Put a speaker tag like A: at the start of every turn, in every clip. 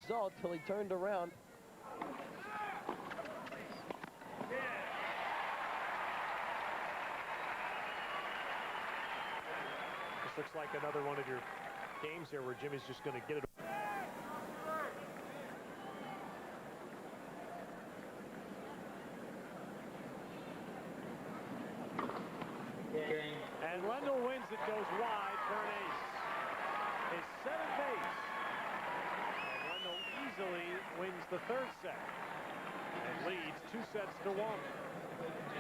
A: result till he turned around.
B: This looks like another one of your games here where Jimmy's just going to get it. And Lendl wins it, goes wide for an ace. His 7th ace. And Lendl easily wins the 3rd set and leads 2-1.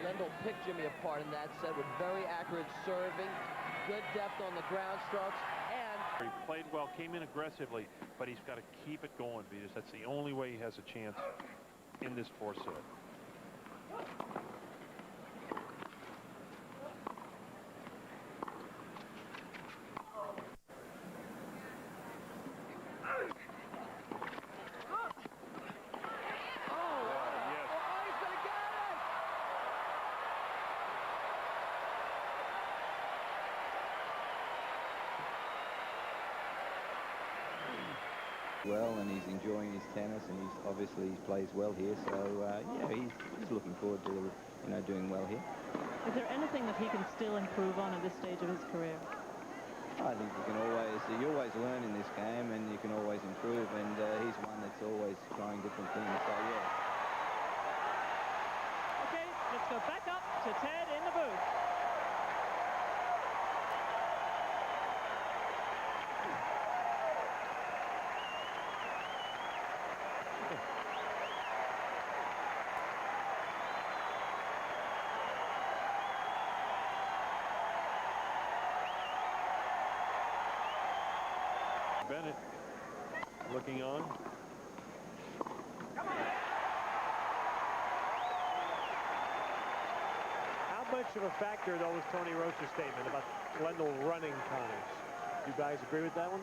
A: Lendl picked Jimmy apart in that set with very accurate serving, good depth on the ground strokes, and
C: he played well, came in aggressively, but he's got to keep it going because that's the only way he has a chance in this 4th set.
D: Well, and he's enjoying his tennis, and he's obviously he plays well here. So yeah, he's looking forward to doing well here.
E: Is there anything that he can still improve on at this stage of his career?
D: I think you always learn in this game, and you can always improve. And he's one that's always trying different things. So yeah.
E: Okay, let's go back up to Ted in the booth.
C: Bennett looking on.
B: How much of a factor, though, was Tony Rocha's statement about Lendl running Connors? You guys agree with that one?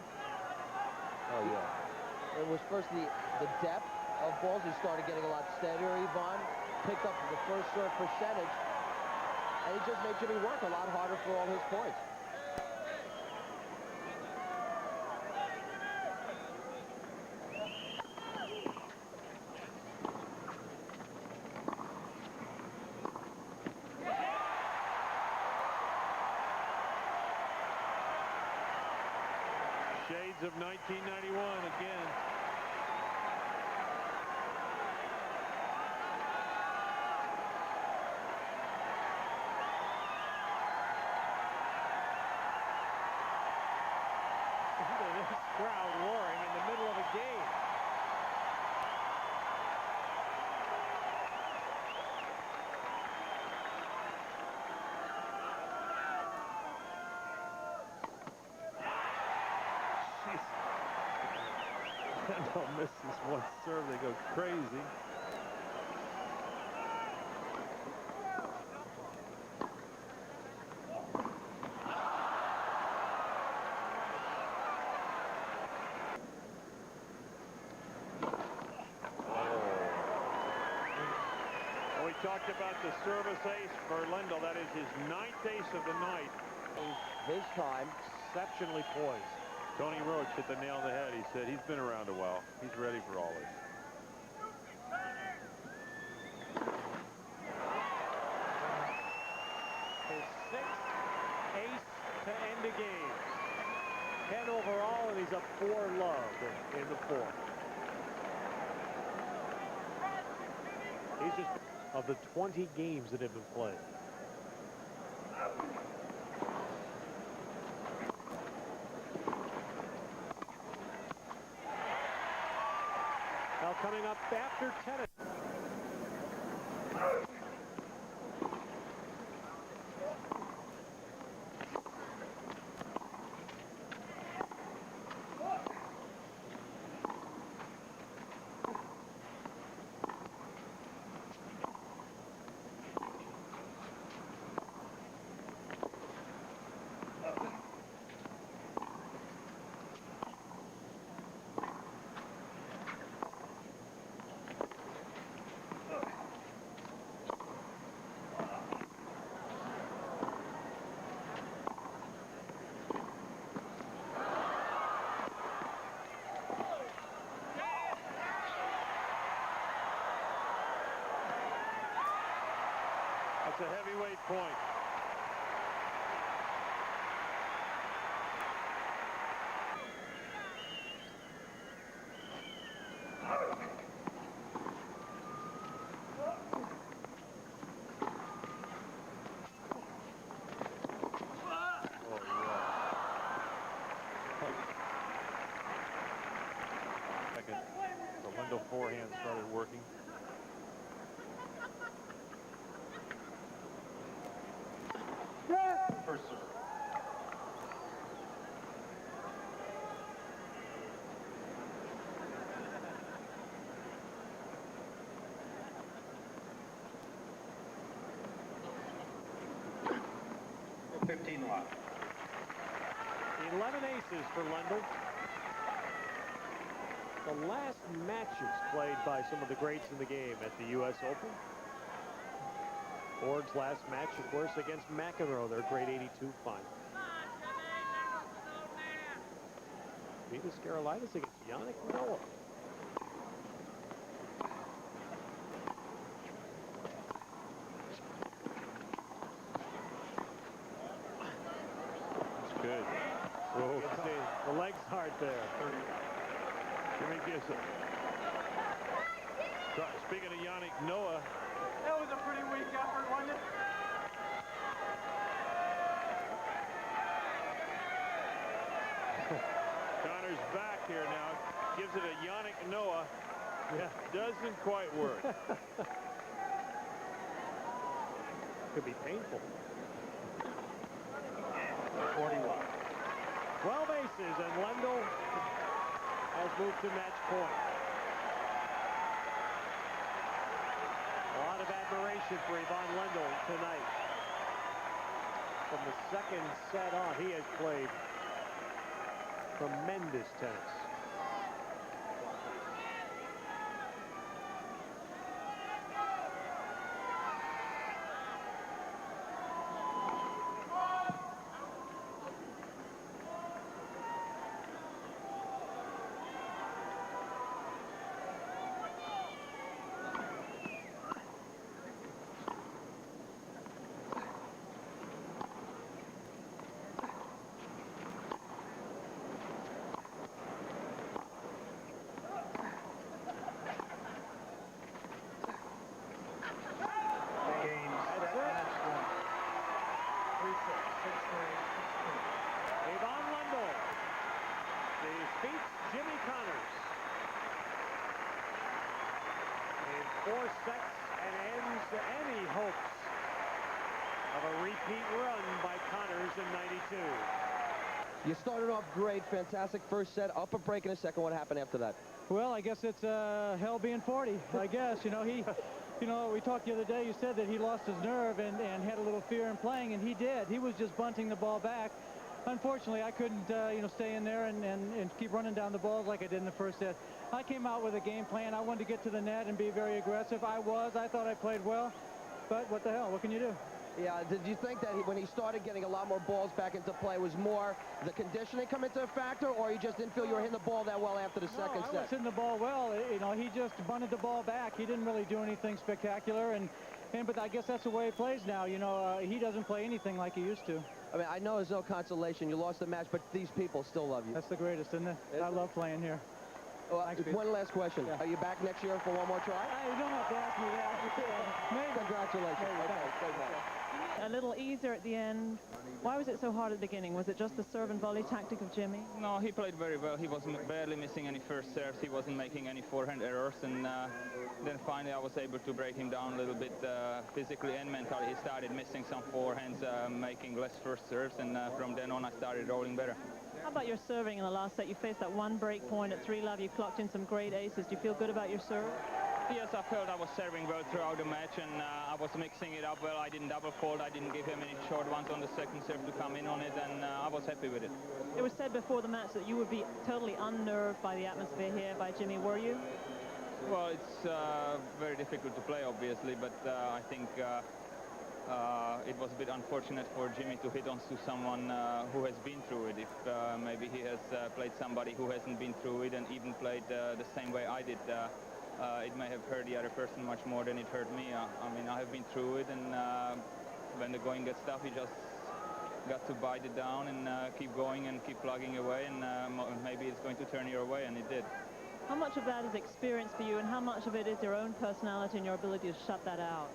A: oh yeah. It was first the depth of balls. He started getting a lot steadier. Ivan picked up the first serve percentage, and he just made Jimmy work a lot harder for all his points.
C: Shades of 1991 again.
B: This crowd roaring in the middle of a game.
C: Lendl misses one serve, they go crazy.
B: We talked about the service ace for Lendl. That is his 9th ace of the night.
A: His time.
B: Exceptionally poised.
C: Tony Roach hit the nail on the head. He said he's been around a while. He's ready for all this.
B: His 6th ace to end the game. 10 overall, and he's up 4-love in the 4th. He's just of the 20 games that have been played. Now coming up after tennis. That's a heavyweight point.
C: The Lendl forehand started working. First serve. For 15 left.
B: 11 aces for Lendl. The last matches played by some of the greats in the game at the U.S. Open. Ford's last match, of course, against McEnroe, their grade 82 final. Venus Karolaitis against Yannick Noah.
C: That's good.
B: Oh, the legs hard there.
C: Jimmy gives it. Speaking of Yannick Noah,
F: That was a pretty weak effort, wasn't it?
C: Connor's back here now. Gives it a Yannick Noah.
B: Yeah.
C: Doesn't quite work.
B: Could be painful.
F: 41.
B: 12 aces, and Lendl has moved to match point. A lot of admiration for Ivan Lendl tonight. From the second set on, he has played tremendous tennis. Ivan Lendl defeats Jimmy Connors in 4 sets and ends any hopes of a repeat run by Connors in '92.
A: You started off great, fantastic first set, up a break in a second. What happened after that?
G: Well, I guess it's hell being 40, I guess. We talked the other day, you said that he lost his nerve and had a little fear in playing, and he did. He was just bunting the ball back. Unfortunately, I couldn't, stay in there and keep running down the balls like I did in the first set. I came out with a game plan. I wanted to get to the net and be very aggressive. I thought I played well, but what the hell, what can you do?
A: Yeah, did you think that when he started getting a lot more balls back into play, was more the conditioning come into a factor, or you just didn't feel you were hitting the ball that well after the second set?
G: I was hitting the ball well. He just bunted the ball back. He didn't really do anything spectacular, but I guess that's the way he plays now. He doesn't play anything like he used to.
A: I mean, I know there's no consolation. You lost the match, but these people still love you.
G: That's the greatest, isn't it? I love playing here.
A: Well, one last question.
G: Yeah.
A: Are you back next year for one more try?
G: You don't have to ask me that. Maybe.
A: Congratulations.
G: Maybe.
A: Okay, good night.
E: A little easier at the end. Why was it so hard at the beginning? Was it just the serve and volley tactic of Jimmy?
D: No, he played very well. He was barely missing any first serves. He wasn't making any forehand errors. And then finally I was able to break him down a little bit physically and mentally. He started missing some forehands, making less first serves. And from then on I started rolling better.
E: How about your serving in the last set? You faced that one break point at 3-love. You clocked in some great aces. Do you feel good about your serve?
D: Yes, I felt I was serving well throughout the match, and I was mixing it up well. I didn't double fault. I didn't give him any short ones on the second serve to come in on it, and I was happy with it.
E: It was said before the match that you would be totally unnerved by the atmosphere here by Jimmy. Were you?
D: Well, it's very difficult to play, obviously, but I think it was a bit unfortunate for Jimmy to hit onto someone who has been through it. If maybe he has played somebody who hasn't been through it and even played the same way I did, it may have hurt the other person much more than it hurt me. I mean, I have been through it, and when the going gets tough, you just got to bite it down and keep going and keep plugging away, and maybe it's going to turn your way, and it did.
E: How much of that is experience for you, and how much of it is your own personality and your ability to shut that out?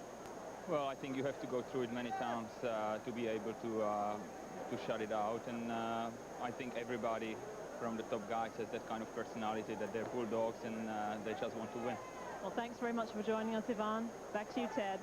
D: Well, I think you have to go through it many times to be able to shut it out, and I think everybody from the top guys has that kind of personality, that they're bulldogs and they just want to win.
E: Well, thanks very much for joining us, Ivan. Back to you, Ted.